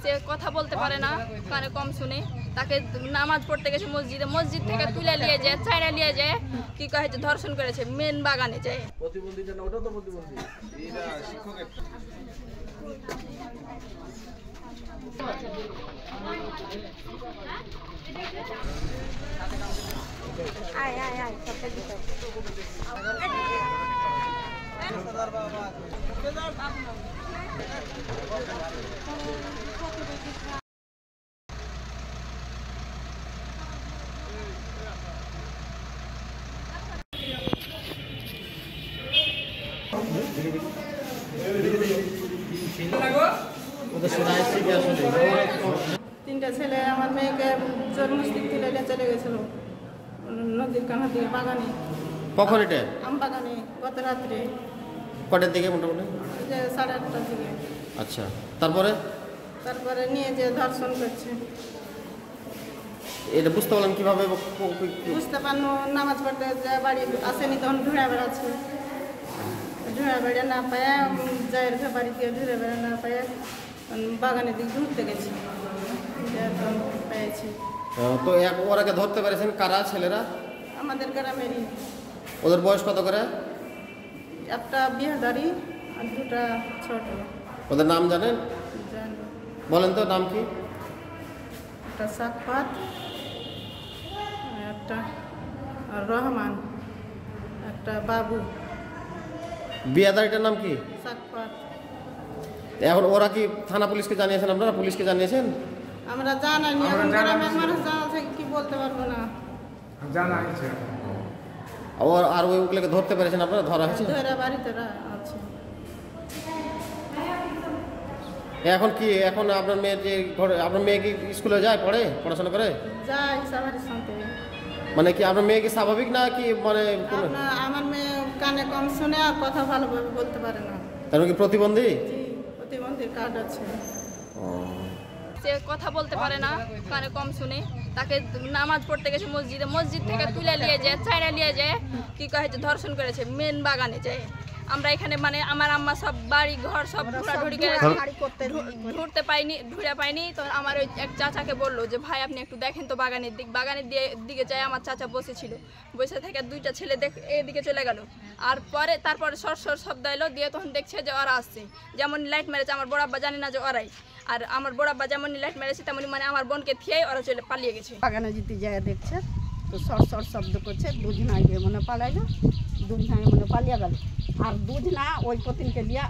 সে কথা বলতে পারে না, কানে কম শুনে। তাকে নামাজ পড়তে গেছে মসজিদে, মসজিদ থেকে তুলে নিয়ে যায়, ছাইড়া নিয়ে যায়, কি কয় যে ধর্ষণ করেছে মেন বাগানে যায়। প্রতিবন্ধী না, ওটা তো প্রতিবন্ধী, এটা শিক্ষকের। আয় আয় আয় সবটা দিতে তিনটা ছেলে আমার মেয়েকে জোর মুস্তিক তুলে নিয়ে চলে গেছিল নদীর কানার দিকে বাগানে। কখন এটা? আম বাগানে গত রাত্রে। কটার দিকে মোটামুটি? যে 8:30টার দিকে। আচ্ছা, তারপরে নিয়ে যে ধর্ষণ করছে। এটা বুঝতে পারলাম কিভাবে? বুঝতে পারলো নামাজ পড়তে যে বাড়ি আসেনি তখন ঘুরে বেড়াচ্ছে, ঘুরে বেড়ে না পায় জায়ের বাড়ি দিয়ে ঘুরে বেড়ে না পায় বাগানের দিকে ঘুরতে গেছি, পেয়েছি। তো ওরাকে ধরতে পেরেছেন কারা? ছেলেরা আমাদের গ্রামেরই। ওদের বয়স কত করে? একটা বিহাদারি আর দুটা ছোট। ওদের নাম জানেন? বলেন তো, নাম কি? একটা সাকফাত, একটা রহমান, একটা বাবু। বিয়াদারিটার নাম কি? সাকফাত। এখন ওরা কি থানা পুলিশকে জানিয়েছেন? আপনারা পুলিশকে জানিয়েছেন? আমরা জানাইনি, এখন গ্রামের মানুষ জানাচ্ছে কি বলতে পারবো না। জানাইছে। আর ওইগুলোকে ধরতে পেরেছেন আপনারা? ধরা হয়েছে? ধরে বাড়িতে আছে। এখন কি আপনার মেয়ে যে ঘরে, আপনার মেয়ে কি স্কুলে যায়, পড়াশোনা করে? যাই সবারই সঙ্গে। মানে কি আপনার মেয়ে কি স্বাভাবিক না কি? মানে আমার মেয়ে কানে কম শুনে আর কথা ভালোভাবে বলতে পারে না। তার কি প্রতিবন্ধী? জি, প্রতিবন্ধীর কার্ড আছে। সে কথা বলতে পারে না, কানে কম শুনে। তাকে নামাজ পড়তে গেছে মসজিদে, মসজিদ থেকে তুলে নিয়ে যায়, ছাইড়া নিয়ে যায়, কি কয় যে ধর্ষণ করেছে মেন বাগানে যায়। আমরা এখানে মানে আমার আম্মা সব বাড়ি ঘর সব ঘোরাঘুরি ঘুরতে পাইনি। তো আমার ওই এক চাচাকে বললো যে ভাই আপনি একটু দেখেন তো বাগানের দিকে যায়। আমার চাচা বসেছিল, বসে থেকে দুইটা ছেলে এদিকে চলে গেল। আর তারপরে সর শব্দ এলো, দিয়ে তখন দেখছে যে ওরা আসছে। যেমন লাইট মেরেছে, আমার বড় আব্বা জানি না যে ওরাই। আর আমার বড় আব্বা যেমন লাইট মেরেছে তেমনি মানে আমার বোনকে থিয়েই ওরা পালিয়ে গেছে। বাগানে যেতে যায় দেখছে তো সর শব্দ করছে, দুজনা গিয়ে মনে পালাইলো, দুজনা মনে পালিয়ে গেল। আর দুজনা ওই পতিনকে দিয়ে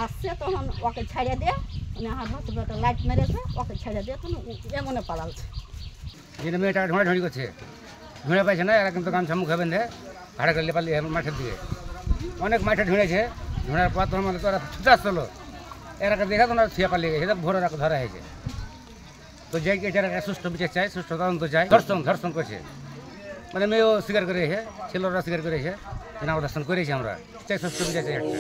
আসছে তখন ওকে ছেড়ে দিয়ে মানে হাত ভাত লাইট মেরেছে, ওকে ছেড়ে দিয়ে তখন এমনে পালাচ্ছে। যেটা মেয়েটা ঢোঁড়াঢোঁড়ি করছে, ঢুঁড়ে পাইছে না, এরা কিন্তু গামছা মুখে বেঁধে ভাড়া করলে পালিয়ে মাঠের দিকে অনেক মাঠে ঢুঁড়েছে। ঢুঁড়ার পর তখন মানে তোরা ছুটে আসলো, এরাকে দেখে তোমরা ছুঁয়ে পালিয়ে গেছে, ভোরে ধরা হয়েছে। তো যাই এটার একটা সুষ্ঠু বিচার চাই, সুষ্ঠু তদন্ত চাই। ধর্ষণ করছে মানে মেয়েও স্বীকার করেছে, ছেলেরা স্বীকার করেছে, ধর্ষণ করেছি আমরা চাই, সুষ্ঠু বিচার চাই একটা।